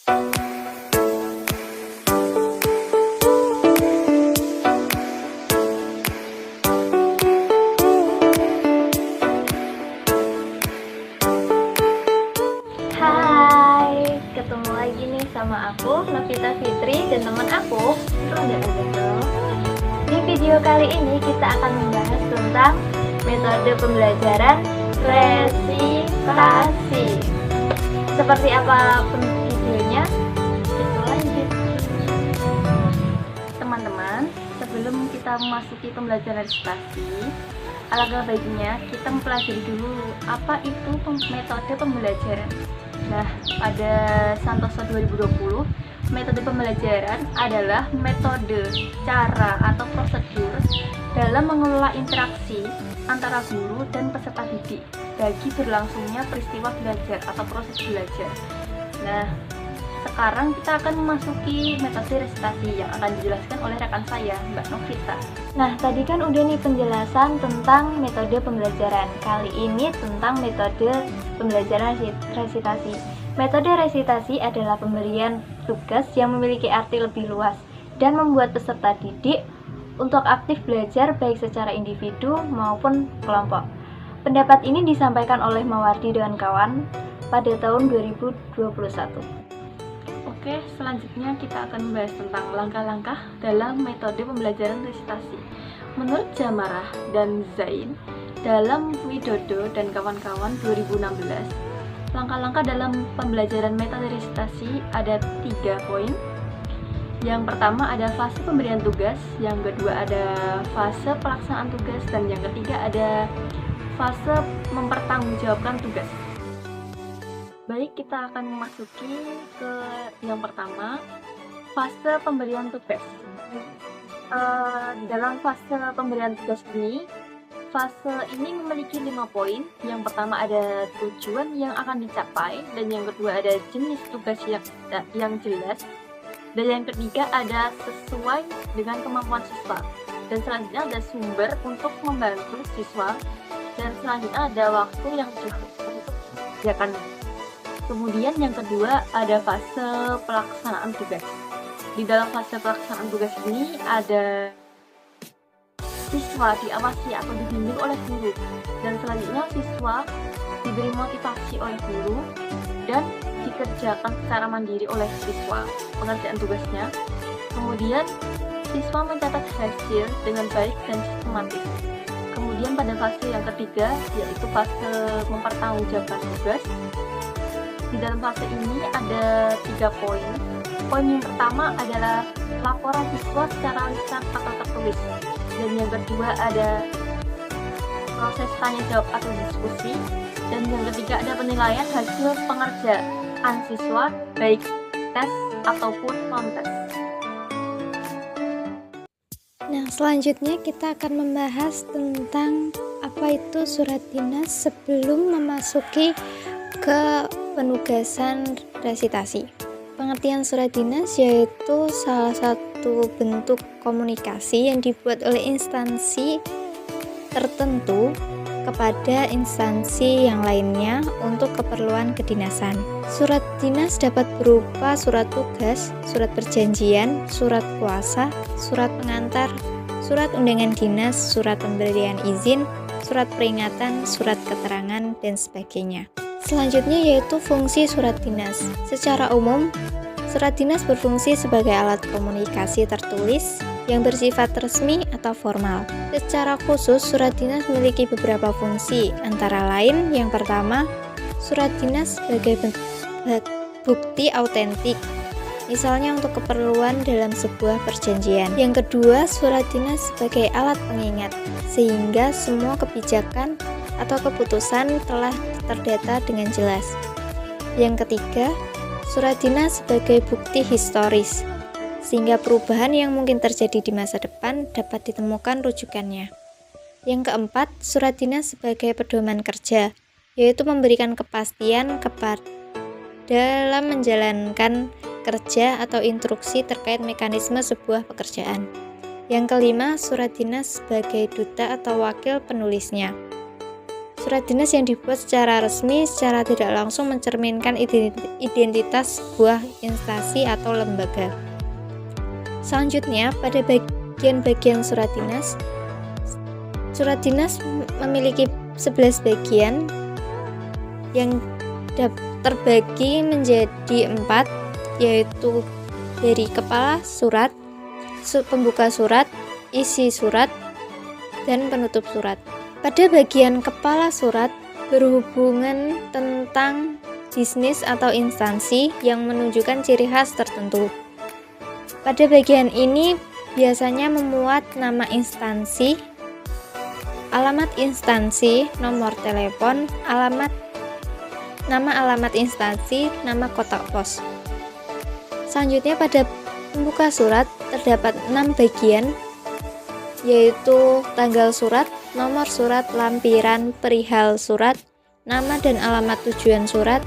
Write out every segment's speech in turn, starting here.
Hai, ketemu lagi nih sama aku, Novita Fitri, dan teman aku, Ronda Azazel. Di video kali ini kita akan membahas tentang metode pembelajaran resitasi. Seperti apa videonya? Kita lanjut. Teman-teman, sebelum kita memasuki pembelajaran resitasi, alangkah baiknya kita mempelajari dulu apa itu metode pembelajaran. Nah, pada Santoso 2020, metode pembelajaran adalah metode, cara, atau prosedur dalam mengelola interaksi antara guru dan peserta didik bagi berlangsungnya peristiwa belajar atau proses belajar. Nah, sekarang kita akan memasuki metode resitasi yang akan dijelaskan oleh rekan saya, Mbak Novita. Nah, tadi kan udah nih penjelasan tentang metode pembelajaran. Kali ini tentang metode pembelajaran resitasi. Metode resitasi adalah pemberian tugas yang memiliki arti lebih luas dan membuat peserta didik untuk aktif belajar baik secara individu maupun kelompok. Pendapat ini disampaikan oleh Mawardi dan kawan pada tahun 2021. Oke, selanjutnya kita akan membahas tentang langkah-langkah dalam metode pembelajaran resitasi. Menurut Jamarah dan Zain dalam Widodo dan kawan-kawan 2016, langkah-langkah dalam pembelajaran metode resitasi ada 3 poin. Yang pertama ada fase pemberian tugas, yang kedua ada fase pelaksanaan tugas, dan yang ketiga ada fase mempertanggungjawabkan tugas. Baik, kita akan memasuki ke yang pertama, fase pemberian tugas. Dalam fase pemberian tugas ini, fase ini memiliki 5 poin. Yang pertama ada tujuan yang akan dicapai, dan yang kedua ada jenis tugas yang jelas, dan yang ketiga ada sesuai dengan kemampuan siswa, dan selanjutnya ada sumber untuk membantu siswa, dan selanjutnya ada waktu yang cukup untuk mengerjakannya. Kemudian yang kedua ada fase pelaksanaan tugas. Di dalam fase pelaksanaan tugas ini ada siswa diawasi atau dibimbing oleh guru, dan selanjutnya siswa diberi motivasi oleh guru dan dikerjakan secara mandiri oleh siswa pengerjaan tugasnya. Kemudian siswa mencatat hasil dengan baik dan sistematis. Kemudian pada fase yang ketiga yaitu fase mempertanggungjawabkan tugas. Di dalam fase ini ada 3 poin. Poin yang pertama adalah laporan siswa secara lisan atau tertulis, dan yang kedua ada proses tanya jawab atau diskusi, dan yang ketiga ada penilaian hasil pengerjaan siswa baik tes ataupun non tes. Nah, selanjutnya kita akan membahas tentang apa itu surat dinas sebelum memasuki ke penugasan resitasi. Pengertian surat dinas yaitu salah satu bentuk komunikasi yang dibuat oleh instansi tertentu kepada instansi yang lainnya untuk keperluan kedinasan. Surat dinas dapat berupa surat tugas, surat perjanjian, surat kuasa, surat pengantar, surat undangan dinas, surat pemberian izin, surat peringatan, surat keterangan, dan sebagainya. Selanjutnya yaitu fungsi surat dinas. Secara umum, surat dinas berfungsi sebagai alat komunikasi tertulis yang bersifat resmi atau formal. Secara khusus, surat dinas memiliki beberapa fungsi, antara lain yang pertama, surat dinas sebagai bukti autentik, misalnya untuk keperluan dalam sebuah perjanjian. Yang kedua, surat dinas sebagai alat pengingat, sehingga semua kebijakan atau keputusan telah terdata dengan jelas. Yang ketiga, surat dinas sebagai bukti historis, sehingga perubahan yang mungkin terjadi di masa depan dapat ditemukan rujukannya. Yang keempat, surat dinas sebagai pedoman kerja, yaitu memberikan kepastian dalam menjalankan kerja atau instruksi terkait mekanisme sebuah pekerjaan. Yang kelima, surat dinas sebagai duta atau wakil penulisnya. Surat dinas yang dibuat secara resmi secara tidak langsung mencerminkan identitas sebuah instansi atau lembaga. Selanjutnya, pada bagian-bagian surat dinas memiliki 11 bagian yang terbagi menjadi 4, yaitu dari kepala surat, pembuka surat, isi surat, dan penutup surat. Pada bagian kepala surat berhubungan tentang bisnis atau instansi yang menunjukkan ciri khas tertentu. Pada bagian ini biasanya memuat nama instansi, alamat instansi, nomor telepon, nama alamat instansi, nama kotak pos. Selanjutnya pada pembuka surat terdapat 6 bagian, yaitu tanggal surat, nomor surat, lampiran, perihal surat, nama dan alamat tujuan surat,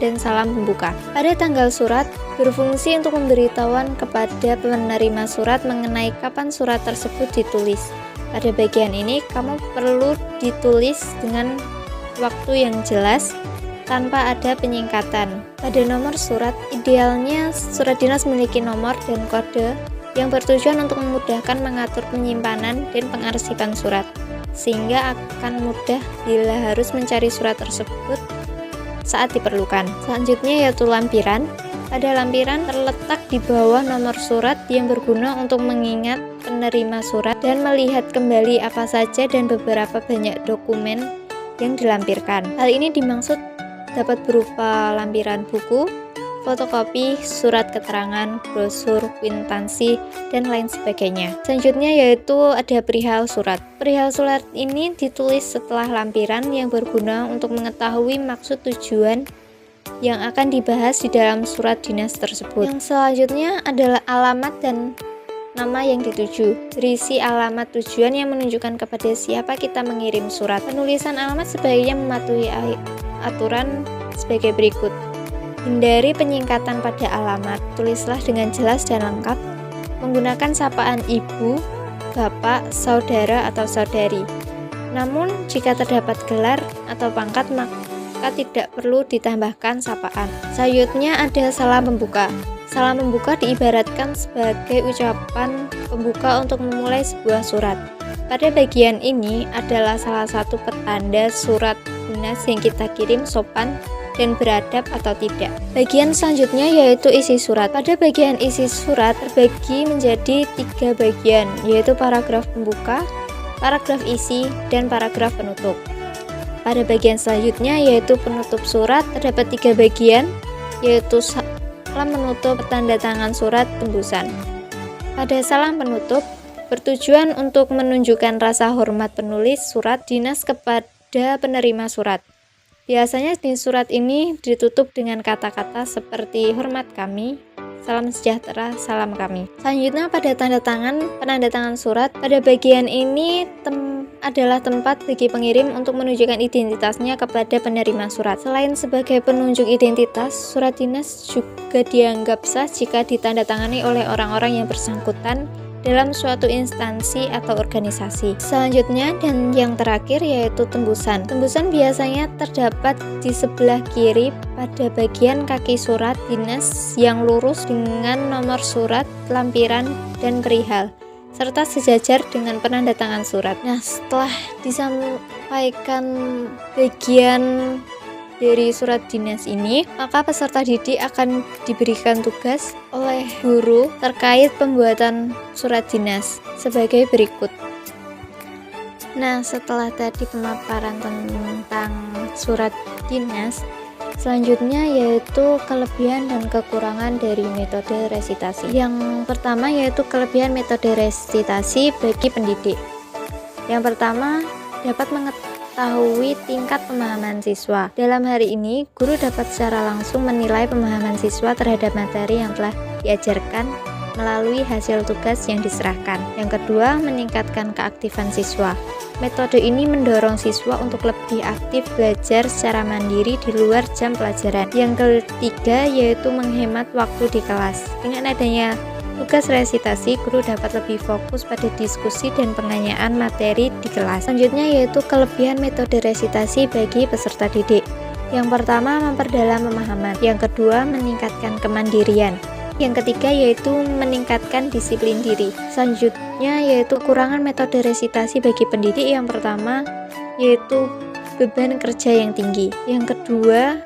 dan salam pembuka. Pada tanggal surat berfungsi untuk memberitahuan kepada penerima surat mengenai kapan surat tersebut ditulis. Pada bagian ini kamu perlu ditulis dengan waktu yang jelas tanpa ada penyingkatan. Pada nomor surat, idealnya surat dinas memiliki nomor dan kode yang bertujuan untuk memudahkan mengatur penyimpanan dan pengarsipan surat, sehingga akan mudah bila harus mencari surat tersebut saat diperlukan. Selanjutnya yaitu lampiran. Pada lampiran terletak di bawah nomor surat yang berguna untuk mengingat penerima surat dan melihat kembali apa saja dan beberapa banyak dokumen yang dilampirkan. Hal ini dimaksud dapat berupa lampiran buku, fotokopi, surat keterangan, brosur, kwitansi, dan lain sebagainya. Selanjutnya yaitu ada perihal surat. Perihal surat ini ditulis setelah lampiran yang berguna untuk mengetahui maksud tujuan yang akan dibahas di dalam surat dinas tersebut. Yang selanjutnya adalah alamat dan nama yang dituju. Berisi alamat tujuan yang menunjukkan kepada siapa kita mengirim surat. Penulisan alamat sebaiknya mematuhi aturan sebagai berikut. Hindari penyingkatan pada alamat, tulislah dengan jelas dan lengkap, menggunakan sapaan ibu, bapak, saudara, atau saudari. Namun, jika terdapat gelar atau pangkat, maka tidak perlu ditambahkan sapaan. Selanjutnya ada salam pembuka. Salam pembuka diibaratkan sebagai ucapan pembuka untuk memulai sebuah surat. Pada bagian ini adalah salah satu petanda surat dinas yang kita kirim sopan dan beradab atau tidak. Bagian selanjutnya yaitu isi surat. Pada bagian isi surat terbagi menjadi 3 bagian, yaitu paragraf pembuka, paragraf isi, dan paragraf penutup. Pada bagian selanjutnya yaitu penutup surat terdapat 3 bagian, yaitu salam penutup, tanda tangan surat, tembusan. Pada salam penutup bertujuan untuk menunjukkan rasa hormat penulis surat dinas kepada penerima surat. Biasanya di surat ini ditutup dengan kata-kata seperti hormat kami, salam sejahtera, salam kami. Selanjutnya pada penandatangan surat. Pada bagian ini adalah tempat bagi pengirim untuk menunjukkan identitasnya kepada penerima surat. Selain sebagai penunjuk identitas, surat dinas juga dianggap sah jika ditandatangani oleh orang-orang yang bersangkutan dalam suatu instansi atau organisasi. Selanjutnya dan yang terakhir yaitu tembusan. Tembusan biasanya terdapat di sebelah kiri pada bagian kaki surat dinas yang lurus dengan nomor surat, lampiran, dan perihal, serta sejajar dengan penandatangan surat. Nah, setelah disampaikan bagian dari surat dinas ini, maka peserta didik akan diberikan tugas oleh guru terkait pembuatan surat dinas sebagai berikut. Nah, setelah tadi pemaparan tentang surat dinas, selanjutnya yaitu kelebihan dan kekurangan dari metode resitasi. Yang pertama yaitu kelebihan metode resitasi bagi pendidik. Yang pertama, dapat mengetahui tingkat pemahaman siswa. Dalam hari ini, guru dapat secara langsung menilai pemahaman siswa terhadap materi yang telah diajarkan melalui hasil tugas yang diserahkan. Yang kedua, meningkatkan keaktifan siswa. Metode ini mendorong siswa untuk lebih aktif belajar secara mandiri di luar jam pelajaran. Yang ketiga, yaitu menghemat waktu di kelas. Dengan adanya tugas resitasi, guru dapat lebih fokus pada diskusi dan penganyaan materi di kelas. Selanjutnya yaitu kelebihan metode resitasi bagi peserta didik. Yang pertama, memperdalam pemahaman. Yang kedua, meningkatkan kemandirian. Yang ketiga yaitu meningkatkan disiplin diri. Selanjutnya yaitu kekurangan metode resitasi bagi pendidik. Yang pertama yaitu beban kerja yang tinggi. Yang kedua,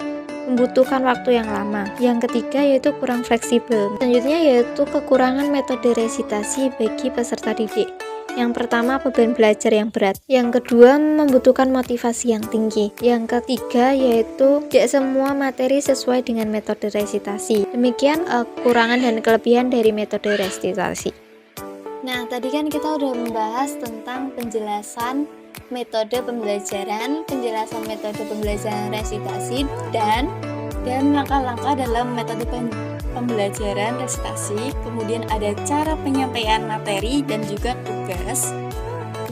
membutuhkan waktu yang lama. Yang ketiga yaitu kurang fleksibel. Selanjutnya yaitu kekurangan metode resitasi bagi peserta didik. Yang pertama, beban belajar yang berat. Yang kedua, membutuhkan motivasi yang tinggi. Yang ketiga yaitu tidak semua materi sesuai dengan metode resitasi. Demikian kekurangan dan kelebihan dari metode resitasi. Nah, tadi kan kita udah membahas tentang penjelasan metode pembelajaran, penjelasan metode pembelajaran resitasi, dan langkah-langkah dalam metode pembelajaran resitasi. Kemudian ada cara penyampaian materi dan juga tugas.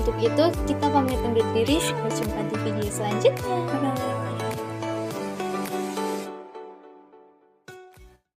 Untuk itu kita pamit undur diri, sampai jumpa di video selanjutnya. Bye.